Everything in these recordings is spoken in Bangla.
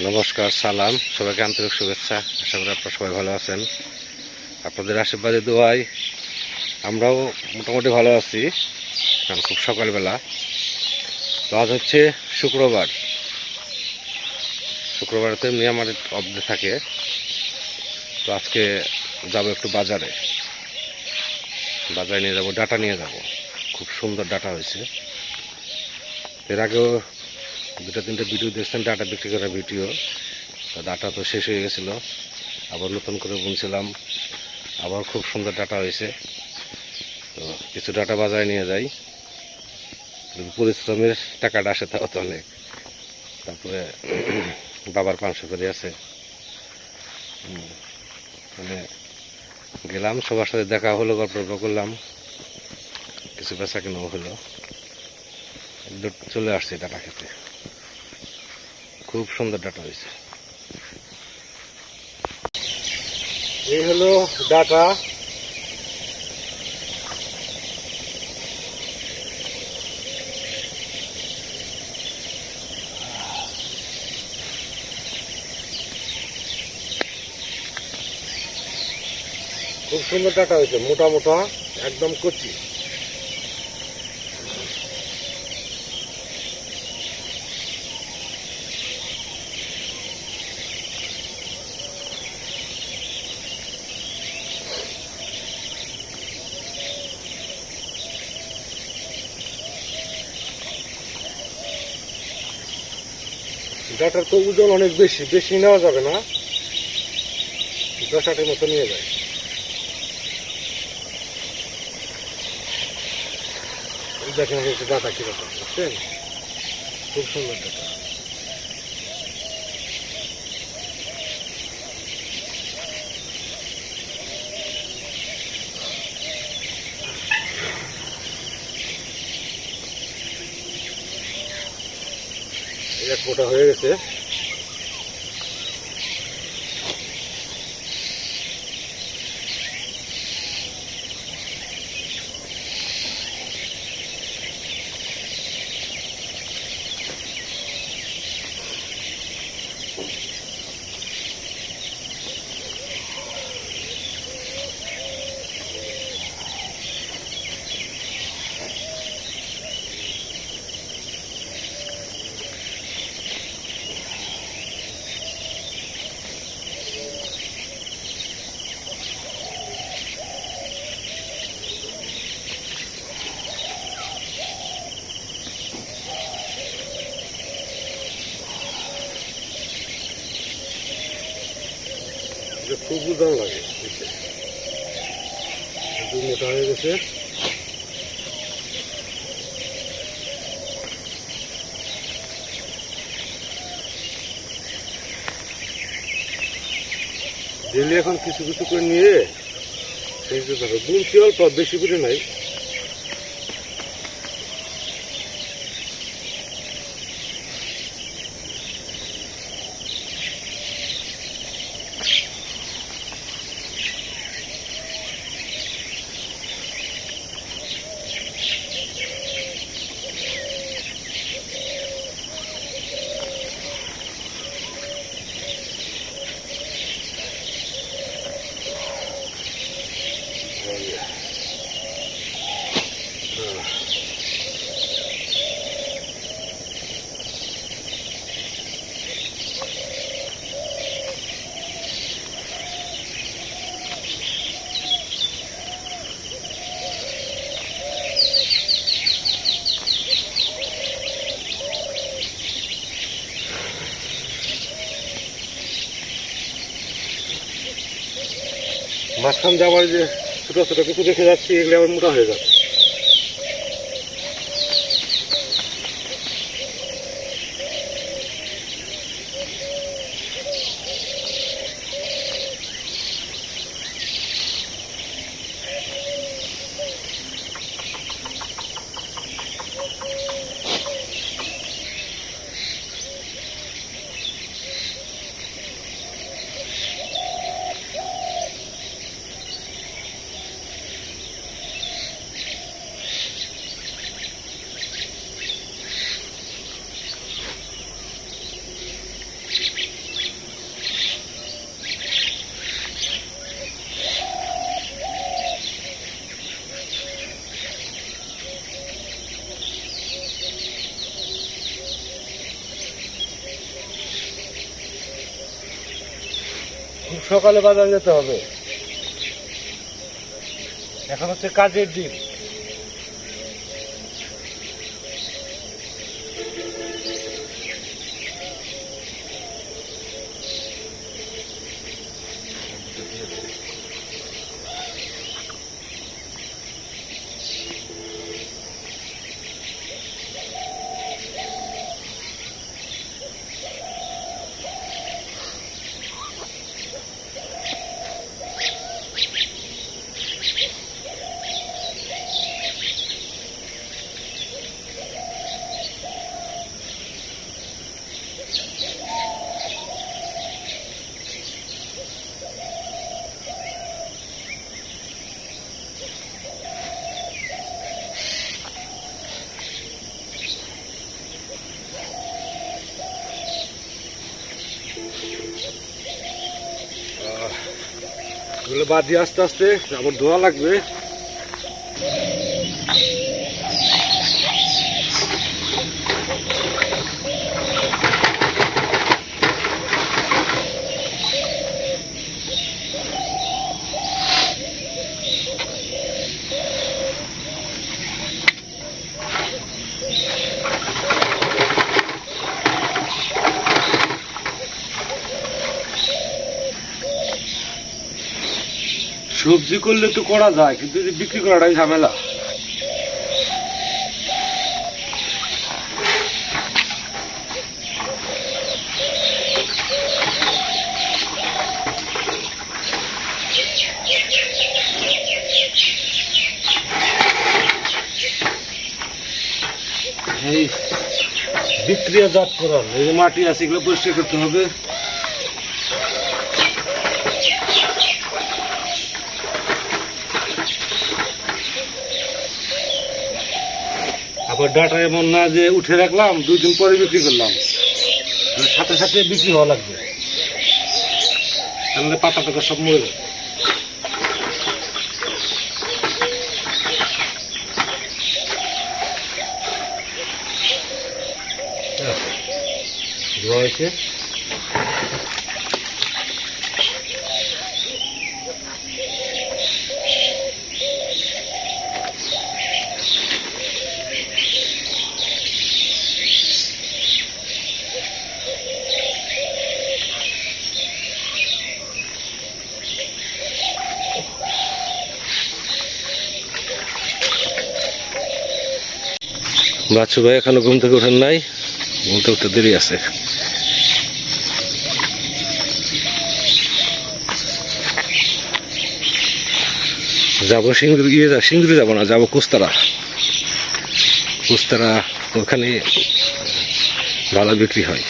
নমস্কার, সালাম, সবাইকে আন্তরিক শুভেচ্ছা। আশা করি আপনারা সবাই ভালো আছেন। আপনাদের আশীর্বাদে দোয়ায় আমরাও মোটামুটি ভালো আছি, কারণ খুব সকালবেলা। তো আজ হচ্ছে শুক্রবার। শুক্রবারেতে মিয়ামার অবধি থাকে। তো আজকে যাবো একটু বাজারে নিয়ে যাব, ডাটা নিয়ে যাব। খুব সুন্দর ডাটা হয়েছে। এর আগেও দুটো তিনটে ভিডিও দেখছেন, ডাটা বিক্রি করার ভিডিও। তো ডাটা তো শেষ হয়ে গেছিলো, আবার নতুন করে বুনছিলাম। আবার খুব সুন্দর ডাটা হয়েছে। তো কিছু ডাটা বাজারে নিয়ে যাই, পরিশ্রমের টাকাটা আসে তাও তো অনেক। তারপরে বাবার 500 করে আছে। মানে গেলাম, সবার সাথে দেখা হলো, গল্প করলাম, কিছু বেচা কেনাও হলো। চলে আসছে ডাটা খেতে। খুব সুন্দর ডাটা হয়েছে। এই হলো ডাটা। খুব সুন্দর ডাটা হয়েছে, মোটা মোটা, একদম কচি। ডাটার তো ওজন অনেক বেশি, বেশি নেওয়া যাবে না, 10-8 মতো নিয়ে যায়। দেখেন হচ্ছে ডাটা কিরকম, বুঝছেন? খুব সুন্দর ডাটা। এক মোটা হয়ে গেছে। খুব ওজন লাগে, খুব মোটা হয়ে গেছে। ডেলি এখন কিছু কিছু করে নিয়ে সেই যে ধরো বুনছি অল্প, বেশি করে নাই। মাঝখান দিয়ে আবার যে ছোট ছোট কিছু দেখে যাচ্ছি, এগুলো আবার মোটা হয়ে যাচ্ছে। সকালে বাজার যেতে হবে, এখন হচ্ছে কাজের দিন। এগুলো বাদ দিয়ে আস্তে আস্তে আবার ধোয়া লাগবে। সবজি করলে তো করা যায়, কিন্তু বিক্রি করাটাই ঝামেলা। এই বিক্রিয়াজাতকরণ, এই যে মাটি আছে এগুলো পরিষ্কার করতে হবে। আবার ডাটা এমন না যে উঠে রাখলাম 2 দিন পরে বিক্রি করলাম, সাথে সাথে বিক্রি হওয়া লাগবে, তাহলে পাতা টাকা সব মরে যাবে। ধোয়া হয়েছে। বাচ্চু ভাই এখনো ঘুম থেকে ওঠেন নাই, ঘুম থেকে উঠতে দেরি আছে। যাবো সিঙ্গুরি, সিঙ্গুরি যাবো না, যাবো কুস্তারা। কুস্তারা ওখানে ভালো বিক্রি হয়।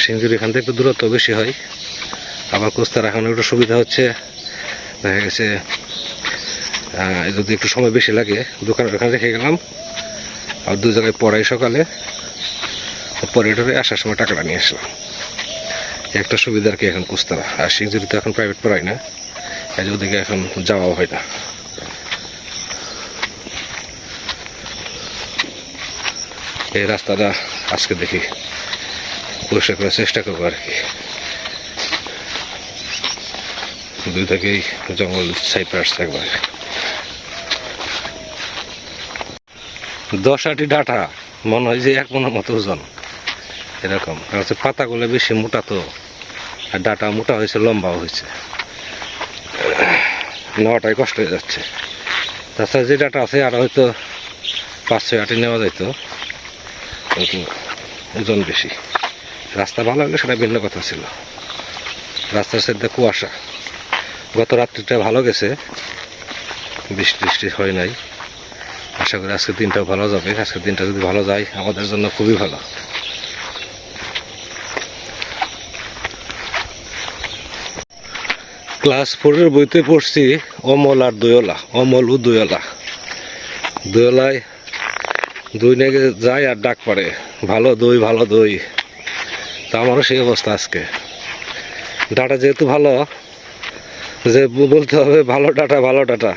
সিঙ্গুরি এখান থেকে একটু দূরত্ব বেশি হয়। আবার কুস্তারা এখন একটু সুবিধা হচ্ছে, দেখা গেছে যদি একটু সময় বেশি লাগে দোকানের ওখানে রেখে গেলাম, আর 2 জায়গায় পড়াই সকালে, পরে এটারে আসার সময় টাকাটা নিয়ে আসলাম। একটা সুবিধা আর কি এখন কুস্তারা। আর সিঙ্গুরি তো এখন প্রাইভেট পড়াই না, এই যে ওদিকে এখন যাওয়াও হয় না। এই রাস্তাটা আজকে দেখি পরিষ্কার করার চেষ্টা করবো আর কি। 2 থেকেই জঙ্গল সাইপে আসছে একবার। 10-8টি ডাটা মনে হয় যে 1 মনের মতো ওজন এরকম। কারণ হচ্ছে পাতাগুলো বেশি মোটা তো, আর ডাটা মোটা হয়েছে, লম্বাও হয়েছে, নেওয়াটাই কষ্ট হয়ে যাচ্ছে। তাছাড়া যে ডাটা আছে আর হয়তো 5-6-8টি নেওয়া যেত, কিন্তু ওজন বেশি। রাস্তা ভালো হলে সেটা ভিন্ন কথা ছিল। রাস্তার সাইডে কুয়াশা, গত রাত্রিটা ভালো গেছে, বৃষ্টি হয় নাই। আশা করি আজকের দিনটাও ভালো যাবে। আজকের দিনটা যদি ভালো যায় আমাদের জন্য খুবই ভালো। ক্লাস 4-এর বইতে পড়ছি অমল আর দোয়লা, অমল ও দোয়লা। দোয়লায় দই নিয়ে যায় আর ডাক পড়ে, ভালো দই ভালো দই। তা আমারও সেই অবস্থা আজকে। ডাটা যেহেতু ভালো, যে বলতে হবে ভালো ডাটা ভালো ডাটা।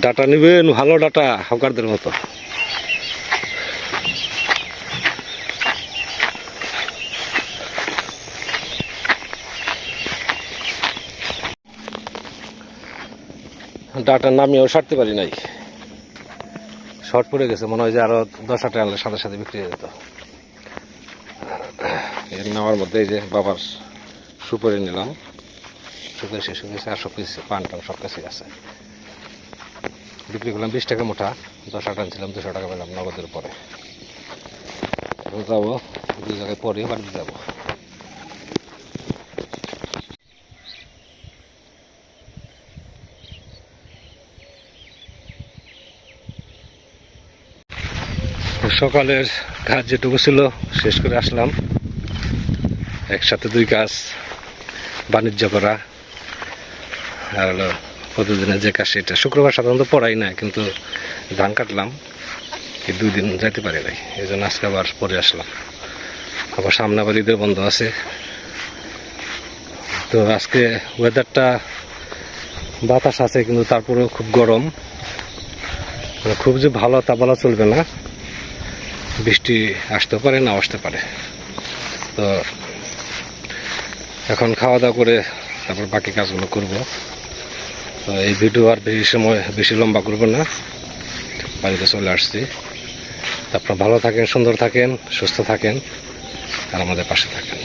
ডাটা নিবেন ভালো ডাটা, হকারদের মতো। ডাটা নামিয়েও সারতে পারি নাই, শর্ট পড়ে গেছে, মনে হয় যে আরো 10টা আনলে সাথে সাথে বিক্রি হয়ে যেত। এর নেওয়ার মধ্যে এই যে বাবার সুপারি নিলাম, সুপারি শেষ হয়ে গেছে, আর সব কিছু পান টান সব কিছুই আছে। বিক্রি করলাম 20 টাকা মোটা, 10টা আনছিলাম 200 টাকা পেলাম নগদের পরে। এখন যাবো 2 জায়গায় পরে বাড়িতে যাবো। সকালের কাজ যেটুকু ছিল শেষ করে আসলাম, একসাথে 2 কাজ, বাণিজ্য করা আর হলো প্রতিদিনের যে কাজ সেটা। শুক্রবার সাধারণত পড়াই না, কিন্তু ধান কাটলাম, এই 2 দিন যাইতে পারি নাই, এই জন্য আজকে আবার পরে আসলাম। আবার সামনে আবার ঈদের বন্ধ আছে। তো আজকে ওয়েদারটা বাতাস আছে, কিন্তু তারপরেও খুব গরম, খুব যে ভালো তা বলা চলবে না, বৃষ্টি আসতে পারে না আসতে পারে। তো এখন খাওয়া দাওয়া করে তারপর বাকি কাজগুলো করব। তো এই ভিডিও আর বেশি লম্বা করব না, বাড়িতে চলে আসছি। আপনারা ভালো থাকেন, সুন্দর থাকেন, সুস্থ থাকেন আর আমাদের পাশে থাকেন।